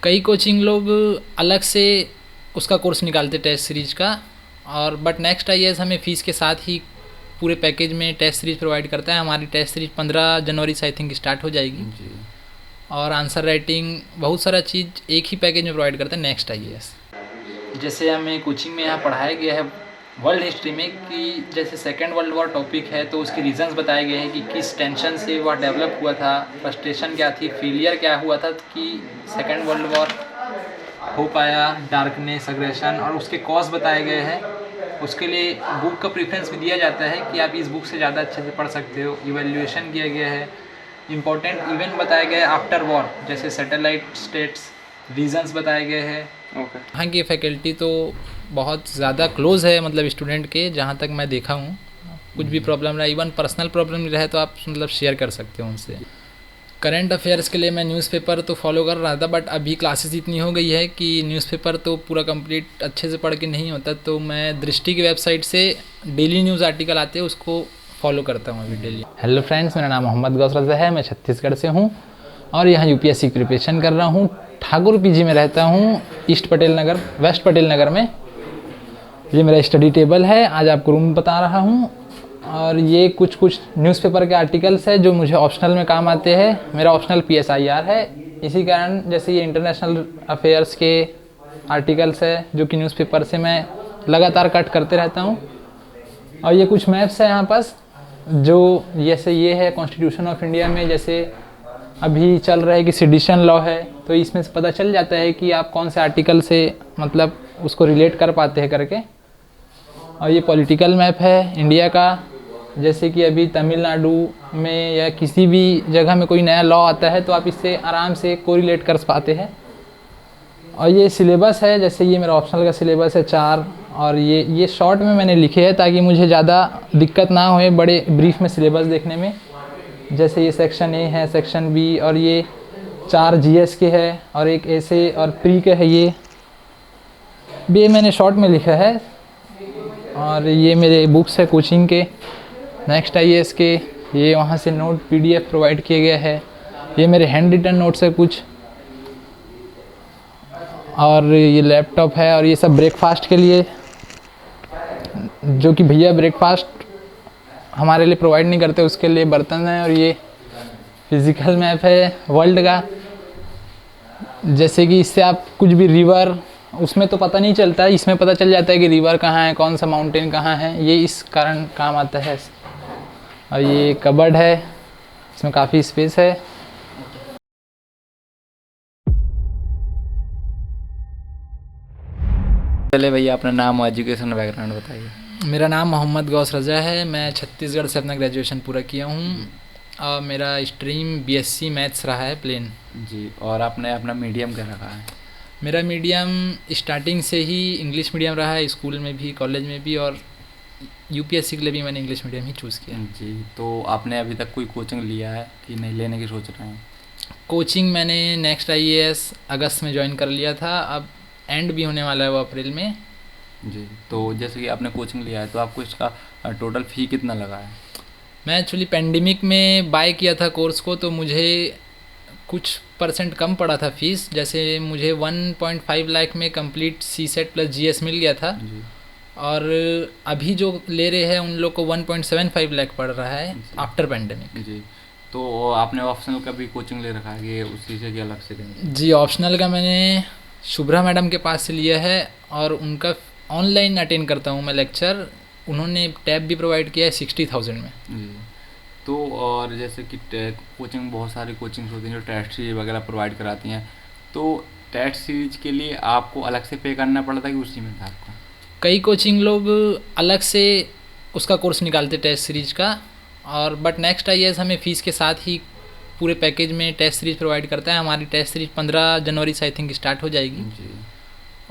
कई कोचिंग लोग अलग से उसका कोर्स निकालते टेस्ट सीरीज का, और बट नेक्स्ट आईएएस हमें फ़ीस के साथ ही पूरे पैकेज में टेस्ट सीरीज प्रोवाइड करता है। हमारी टेस्ट सीरीज 15 जनवरी से आई थिंक स्टार्ट हो जाएगी। जी। और आंसर राइटिंग बहुत सारा चीज़ एक ही पैकेज में प्रोवाइड करता है नेक्स्ट आईएएस। जैसे हमें कोचिंग में यहाँ पढ़ाया गया है वर्ल्ड हिस्ट्री में कि जैसे सेकेंड वर्ल्ड वॉर टॉपिक है तो उसके रीजंस बताए गए हैं कि किस टेंशन से वह डेवलप हुआ था, फ्रस्ट्रेशन क्या थी, फेलियर क्या हुआ था कि सेकेंड वर्ल्ड वॉर हो पाया, डार्कनेस, अग्रेशन, और उसके कॉज बताए गए हैं। उसके लिए बुक का प्रेफरेंस भी दिया जाता है कि आप इस बुक से ज़्यादा अच्छे से पढ़ सकते हो। इवेल्युएशन किया गया है, इंपॉर्टेंट इवेंट बताए गए आफ्टर वॉर जैसे सैटेलाइट स्टेट्स, रीजंस बताए गए हैं। ओके। यहाँ की फैकल्टी तो बहुत ज़्यादा क्लोज है, मतलब स्टूडेंट के, जहाँ तक मैं देखा हूँ। कुछ भी प्रॉब्लम रहा, इवन पर्सनल प्रॉब्लम रहे तो आप मतलब शेयर कर सकते हो उनसे। करंट अफेयर्स के लिए मैं न्यूज़पेपर तो फॉलो कर रहा था, बट अभी क्लासेस इतनी हो गई है कि न्यूज़पेपर तो पूरा कंप्लीट अच्छे से पढ़ के नहीं होता, तो मैं दृष्टि की वेबसाइट से डेली न्यूज़ आर्टिकल आते हैं उसको फॉलो करता हूँ अभी डेली। हेलो फ्रेंड्स, मेरा नाम मोहम्मद गौस रज़ा है, मैं छत्तीसगढ़ से हूँ और यहाँ यूपीएससी की प्रिपरेशन कर रहा हूँ। ठाकुर पीजी में रहता हूँ, ईस्ट पटेल नगर, वेस्ट पटेल नगर में। ये मेरा स्टडी टेबल है, आज आपको रूम बता रहा हूँ। और ये कुछ न्यूज़पेपर के आर्टिकल्स है जो मुझे ऑप्शनल में काम आते हैं। मेरा ऑप्शनल PSIR है, इसी कारण जैसे ये इंटरनेशनल अफेयर्स के आर्टिकल्स है जो कि न्यूज़पेपर से मैं लगातार कट करते रहता हूँ। और ये कुछ मैप्स है यहाँ पास, जो जैसे ये है कॉन्स्टिट्यूशन ऑफ इंडिया में, जैसे अभी चल रहा है कि सेडिशन लॉ है, तो इसमें से पता चल जाता है कि आप कौन से आर्टिकल से मतलब उसको रिलेट कर पाते हैं करके। और ये पॉलिटिकल मैप है इंडिया का, जैसे कि अभी तमिलनाडु में या किसी भी जगह में कोई नया लॉ आता है तो आप इससे आराम से कोरिलेट कर पाते हैं। और ये सिलेबस है, जैसे ये मेरा ऑप्शनल का सिलेबस है 4, और ये शॉर्ट में मैंने लिखे हैं ताकि मुझे ज़्यादा दिक्कत ना होए बड़े ब्रीफ में सिलेबस देखने में। जैसे ये सेक्शन ए है, सेक्शन बी, और ये 4 GS के है और एक ऐसे और प्री के है। ये मैंने शॉर्ट में लिखा है। और ये मेरे बुक्स है कोचिंग के नेक्स्ट आईएएस के, ये वहाँ से नोट PDF प्रोवाइड किया गया है। ये मेरे हैंड रिटन नोट्स है कुछ, और ये लैपटॉप है। और ये सब ब्रेकफास्ट के लिए, जो कि भैया ब्रेकफास्ट हमारे लिए प्रोवाइड नहीं करते, उसके लिए बर्तन है। और ये फिज़िकल मैप है वर्ल्ड का, जैसे कि इससे आप कुछ भी रिवर, उसमें तो पता नहीं चलता, इसमें पता चल जाता है कि रिवर कहाँ है, कौन सा माउंटेन कहाँ है, ये इस कारण काम आता है। और ये कबर्ड है, इसमें काफ़ी स्पेस है। चले भैया, अपना नाम और एजुकेशन बैकग्राउंड बताइए। मेरा नाम मोहम्मद गौस रज़ा है, मैं छत्तीसगढ़ से अपना ग्रेजुएशन पूरा किया हूँ। और मेरा स्ट्रीम BSc मैथ्स रहा है, प्लेन। जी। और आपने अपना मीडियम क्या रखा है? मेरा मीडियम स्टार्टिंग से ही इंग्लिश मीडियम रहा है, स्कूल में भी, कॉलेज में भी, और UPSC के लिए भी मैंने इंग्लिश मीडियम ही चूज़ किया। जी। तो आपने अभी तक कोई कोचिंग लिया है कि नहीं लेने की सोच रहे हैं? कोचिंग मैंने नेक्स्ट IAS अगस्त में ज्वाइन कर लिया था, अब एंड भी होने वाला है वो अप्रैल में। जी। तो जैसे कि आपने कोचिंग लिया है तो आपको इसका टोटल फ़ी कितना लगा है? मैं एक्चुअली पेंडेमिक में बाय किया था कोर्स को, तो मुझे कुछ % कम पड़ा था फीस। जैसे मुझे 1.5 लाख में कंप्लीट CSET प्लस GS मिल गया था। जी। और अभी जो ले रहे हैं उन लोग को 1.75 लाख पड़ रहा है आफ्टर पेंडेमिक। जी। तो आपने ऑप्शनल का भी कोचिंग ले रखा है कि उसी से कि अलग से लेंगे? जी, ऑप्शनल का मैंने शुभ्रा मैडम के पास से लिया है, और उनका ऑनलाइन अटेंड करता हूँ मैं लेक्चर। उन्होंने टैब भी प्रोवाइड किया है 60,000 में। जी। तो और जैसे कि कोचिंग, बहुत सारी कोचिंग्स होती हैं जो टेस्ट सीरीज वगैरह प्रोवाइड कराती हैं, तो टेस्ट सीरीज के लिए आपको अलग से पे करना पड़ता है कि उसी में था आपको? कई कोचिंग लोग अलग से उसका कोर्स निकालते टेस्ट सीरीज का, और बट नेक्स्ट IAS हमें फ़ीस के साथ ही पूरे पैकेज में टेस्ट सीरीज प्रोवाइड करता है। हमारी टेस्ट सीरीज 15 जनवरी से आई थिंक स्टार्ट हो जाएगी। जी।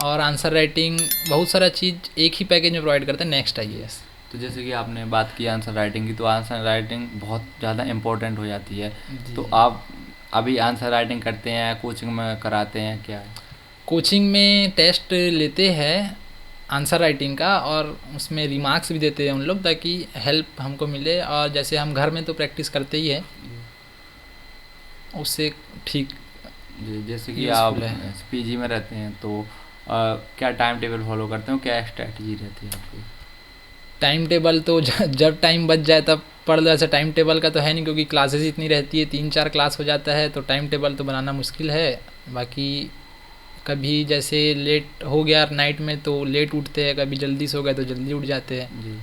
और आंसर राइटिंग बहुत सारा चीज़ एक ही पैकेज में प्रोवाइड करता है नेक्स्ट IAS। तो जैसे कि आपने बात की आंसर राइटिंग की, तो आंसर राइटिंग बहुत ज़्यादा इम्पोर्टेंट हो जाती है। तो आप अभी आंसर राइटिंग करते हैं, कोचिंग में कराते हैं, क्या है? कोचिंग में टेस्ट लेते हैं आंसर राइटिंग का, और उसमें रिमार्क्स भी देते हैं उन लोग ताकि हेल्प हमको मिले। और जैसे हम घर में तो प्रैक्टिस करते ही है, उससे ठीक जी, जैसे कि आप यूज़फुल है। पीजी में रहते हैं तो क्या टाइम टेबल फॉलो करते हो, क्या स्ट्रैटेजी रहती है आपकी? टाइम टेबल तो जब टाइम बच जाए तब पढ़ लो, ऐसा टाइम टेबल का तो है नहीं क्योंकि क्लासेस इतनी रहती है, 3-4 क्लास हो जाता है तो टाइम टेबल तो बनाना मुश्किल है। बाकी कभी जैसे लेट हो गया नाइट में तो लेट उठते हैं, कभी जल्दी सो गए तो जल्दी उठ जाते हैं। जी,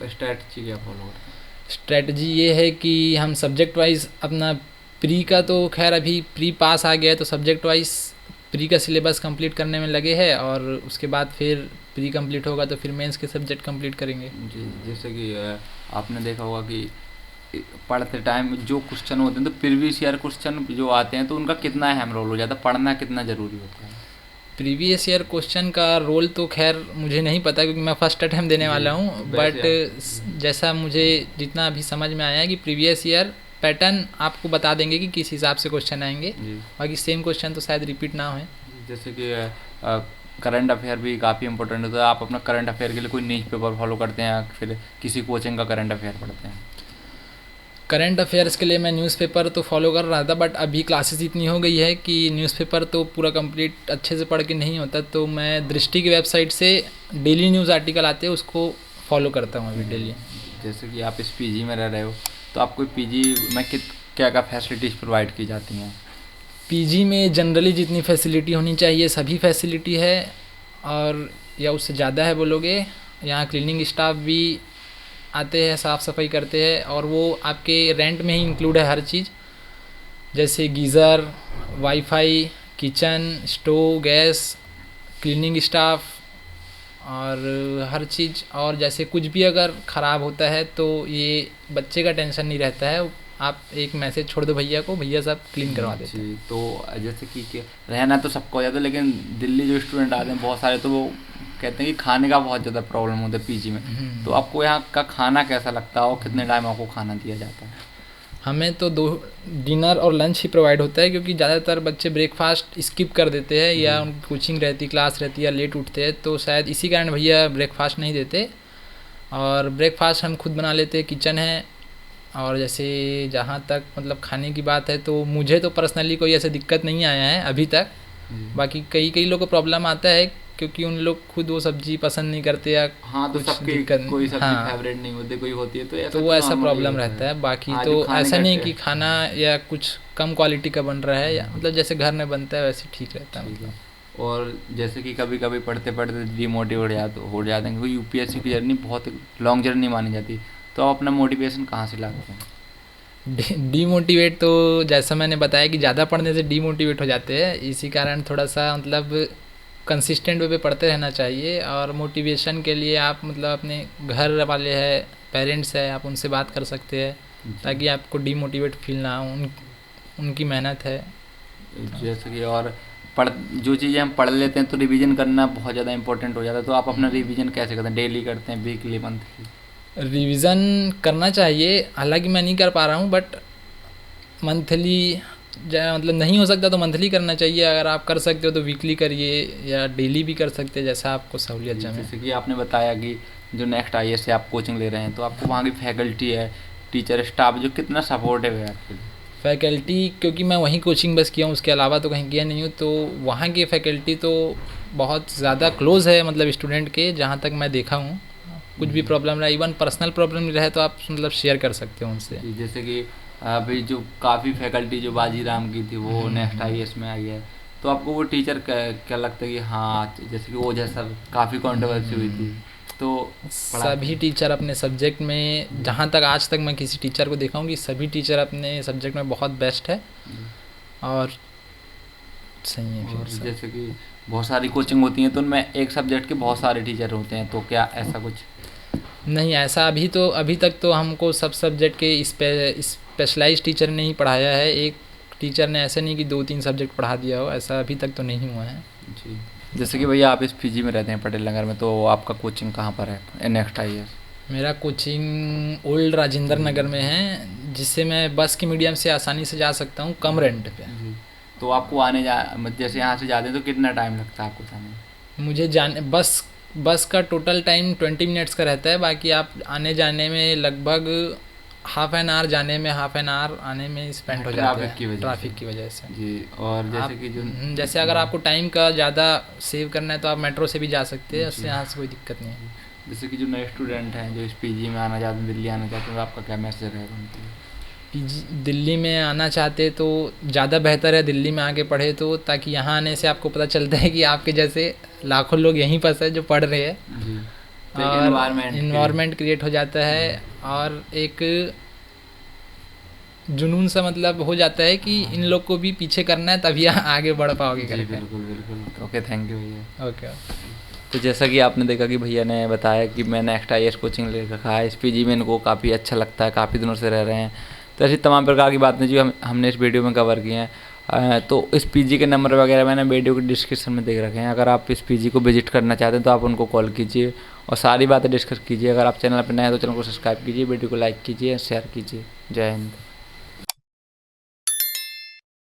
और स्ट्रैटेजी क्या फॉलो करते हैं? स्ट्रेटजी ये है कि हम सब्जेक्ट वाइज अपना प्री का तो खैर अभी प्री पास आ गया है तो सब्जेक्ट वाइज प्री का सिलेबस कंप्लीट करने में लगे हैं, और उसके बाद फिर प्री कंप्लीट होगा तो फिर मेंस के सब्जेक्ट कंप्लीट करेंगे। जी, जैसे कि आपने देखा होगा कि पढ़ते टाइम जो क्वेश्चन होते हैं तो प्रीवियस ईयर क्वेश्चन जो आते हैं तो उनका कितना अहम रोल हो जाता है, पढ़ना कितना ज़रूरी होता है? प्रीवियस ईयर क्वेश्चन का रोल तो खैर मुझे नहीं पता क्योंकि मैं फर्स्ट अटैम्प्ट देने जी, वाला तो हूँ, वैसे बट आप जैसा मुझे जितना अभी समझ में आया है कि प्रीवियस ईयर पैटर्न आपको बता देंगे कि किस हिसाब से क्वेश्चन आएंगे। जी, बाकी सेम क्वेश्चन तो शायद रिपीट ना हो। जैसे कि करंट अफेयर भी काफ़ी इंपॉर्टेंट होता है, आप अपना करंट अफेयर के लिए कोई न्यूज़ पेपर फॉलो करते हैं या फिर किसी कोचिंग का करंट अफेयर पढ़ते हैं? करंट अफेयर्स के लिए मैं न्यूज़पेपर तो फॉलो कर रहा था, बट अभी क्लासेस इतनी हो गई है कि न्यूज़पेपर तो पूरा कंप्लीट अच्छे से पढ़ के नहीं होता, तो मैं दृष्टि की वेबसाइट से डेली न्यूज़ आर्टिकल आते हैं उसको फॉलो करता हूँ अभी डेली। जैसे कि आप इस पीजी में रह रहे हो तो आपको पीजी में क्या क्या फैसिलिटीज़ प्रोवाइड की जाती हैं? पीजी में जनरली जितनी फैसिलिटी होनी चाहिए सभी फैसिलिटी है, और या उससे ज़्यादा है बोलोगे। यहाँ क्लीनिंग स्टाफ भी आते हैं, साफ़ सफाई करते हैं, और वो आपके रेंट में ही इंक्लूड है हर चीज़, जैसे geyser, wifi, kitchen, stove, gas, cleaning staff और हर चीज़। और जैसे कुछ भी अगर ख़राब होता है तो ये बच्चे का टेंशन नहीं रहता है, आप एक मैसेज छोड़ दो भैया को, भैया सब क्लीन करवा देते हैं। जी, तो जैसे कि रहना तो सबको हो जाता है लेकिन दिल्ली जो स्टूडेंट आते हैं बहुत सारे तो वो कहते हैं कि खाने का बहुत ज़्यादा प्रॉब्लम होता है पीजी में। तो आपको यहाँ का खाना कैसा लगता है और कितने टाइम आपको खाना दिया जाता है? हमें तो दो डिनर और लंच ही प्रोवाइड होता है क्योंकि ज़्यादातर बच्चे ब्रेकफास्ट स्किप कर देते हैं, या जी, उनकी कोचिंग रहती, क्लास रहती है, या लेट उठते हैं, तो शायद इसी कारण भैया ब्रेकफास्ट नहीं देते। और ब्रेकफास्ट हम खुद बना लेते हैं, किचन है। और जैसे जहाँ तक मतलब खाने की बात है तो मुझे तो पर्सनली कोई ऐसे दिक्कत नहीं आया है अभी तक। जी। बाकी कई कई लोगों को प्रॉब्लम आता है क्योंकि उन लोग खुद वो सब्जी पसंद नहीं करते या हाँ, तो कुछ सबकी दिक्कत। कोई सब्जी हाँ, फेवरेट नहीं होती, कोई होती है तो ऐसा तो तो वो ऐसा नॉर्मल ही प्रॉब्लम होता रहता है। है। बाकी हाँ, तो जो खाने ऐसा का नहीं कि खाना या कुछ कम क्वालिटी का बन रहा है, या मतलब जैसे घर में बनता है वैसे ठीक रहता है ठीक है। मतलब। और जैसे कि कभी कभी पढ़ते पढ़ते डिमोटिवेट हो जाते हैं क्योंकि यूपीएससी की जर्नी बहुत लॉन्ग जर्नी मानी जाती है, तो आप अपना मोटिवेशन कहाँ से लाते हैं? डीमोटिवेट तो जैसा मैंने बताया कि ज़्यादा पढ़ने से डीमोटिवेट हो जाते हैं, इसी कारण थोड़ा सा मतलब कंसिस्टेंट वे पे पढ़ते रहना चाहिए। और मोटिवेशन के लिए आप मतलब अपने घर वाले हैं, पेरेंट्स है, आप उनसे बात कर सकते हैं जी, ताकि आपको डीमोटिवेट फील ना हो। उनकी मेहनत है। जैसे कि और पढ़ जो चीज़ें हम पढ़ लेते हैं तो रिवीजन करना बहुत ज़्यादा इंपॉर्टेंट हो जाता है, तो आप अपना रिवीजन कैसे करते हैं? डेली करते हैं, वीकली, मंथली? रिवीज़न करना चाहिए, हालांकि मैं नहीं कर पा रहा हूँ, बट मंथली मतलब नहीं हो सकता तो मंथली करना चाहिए। अगर आप कर सकते हो तो वीकली करिए, या डेली भी कर सकते हैं, जैसा आपको सहूलियत जी, जमे। जैसे कि आपने बताया कि जो नेक्स्ट आईएएस से आप कोचिंग ले रहे हैं तो आपको वहाँ की फैकल्टी है, टीचर स्टाफ जो कितना सपोर्टिव है आपके लिए? फैकल्टी क्योंकि मैं वहीं कोचिंग बस किया हूँ, उसके अलावा तो कहीं किया नहीं हूँ, तो वहाँ की फैकल्टी तो बहुत ज़्यादा क्लोज़ है मतलब स्टूडेंट के, जहाँ तक मैं देखा हूँ। कुछ भी प्रॉब्लम रहा, इवन पर्सनल प्रॉब्लम रहे तो आप मतलब शेयर कर सकते हो उनसे। जी, जैसे कि अभी जो काफ़ी फैकल्टी जो बाजीराम की थी वो नेक्स्ट आईएएस में आई है, तो आपको वो टीचर क्या लगता है कि हाँ, जैसे कि ओझा सर काफ़ी कंट्रोवर्सी हुई थी तो पढ़ाते सभी टीचर अपने सब्जेक्ट में, जहाँ तक आज तक मैं किसी टीचर को देखा हूँ कि सभी टीचर अपने सब्जेक्ट में बहुत बेस्ट है, हैं? और सही है और फिर सब। जैसे कि बहुत सारी कोचिंग होती हैं तो उनमें एक सब्जेक्ट के बहुत सारे टीचर होते हैं, तो क्या ऐसा कुछ? नहीं, ऐसा अभी तक तो हमको सब सब्जेक्ट के स्पेशलाइज टीचर ने ही पढ़ाया है। एक टीचर ने ऐसे नहीं कि 2-3 सब्जेक्ट पढ़ा दिया हो, ऐसा अभी तक तो नहीं हुआ है। जी, जैसे कि भैया आप इस पीजी में रहते हैं पटेल नगर में, तो आपका कोचिंग कहाँ पर है नेक्स्ट आईएएस? मेरा कोचिंग ओल्ड राजेंद्र नगर में है, जिससे मैं बस के मीडियम से आसानी से जा सकता हूँ कम रेंट पे। जी, तो आपको आने जा जैसे यहाँ से जाते हैं तो कितना टाइम लगता है आपको जाने में? मुझे जाने बस का टोटल टाइम 20 मिनट्स का रहता है, बाकी आप आने जाने में लगभग हाफ एन आवर जाने में, हाफ एन आवर आने में स्पेंड हो जाता ट्रैफिक की है वजह ट्रैफिक से। की वजह से। जी, और जैसे आप कि जो जैसे अगर आपको टाइम का ज़्यादा सेव करना है तो आप मेट्रो से भी जा सकते हैं, उससे जी। यहाँ से कोई दिक्कत नहीं है। जैसे कि जो नए स्टूडेंट हैं जो इस पीजी में आना चाहते हैं, दिल्ली आना चाहते हैं, तो आपका क्या मैसेज रहेगा उनके लिए? दिल्ली में आना चाहते तो ज़्यादा बेहतर है दिल्ली में आके पढ़े तो, ताकि यहाँ आने से आपको पता चलता है कि आपके जैसे लाखों लोग यहीं पर है जो पढ़ रहे हैं, जी, तो एक और इन्वायरमेंट क्रिएट हो जाता है, और एक जुनून सा मतलब हो जाता है कि इन लोग को भी पीछे करना है तभी आगे बढ़ पाओगे जी, करके। बिल्कुल बिल्कुल। ओके, थैंक यू भैया। ओके। तो जैसा कि आपने देखा कि भैया ने बताया कि मैंने नेक्स्ट IAS कोचिंग ले रखा है, इस पीजी में इनको काफ़ी अच्छा लगता है, काफ़ी दिनों से रह रहे हैं। तो ऐसी तमाम प्रकार की बातें जो हमने इस वीडियो में कवर की हैं। तो इस पीजी के नंबर वगैरह मैंने वीडियो के डिस्क्रिप्शन में देख रखे हैं। अगर आप इस पीजी को विजिट करना चाहते हैं तो आप उनको कॉल कीजिए और सारी बातें डिस्कस कीजिए। अगर आप चैनल पर नए हैं तो चैनल को सब्सक्राइब कीजिए, वीडियो को लाइक कीजिए, शेयर कीजिए। जय हिंद।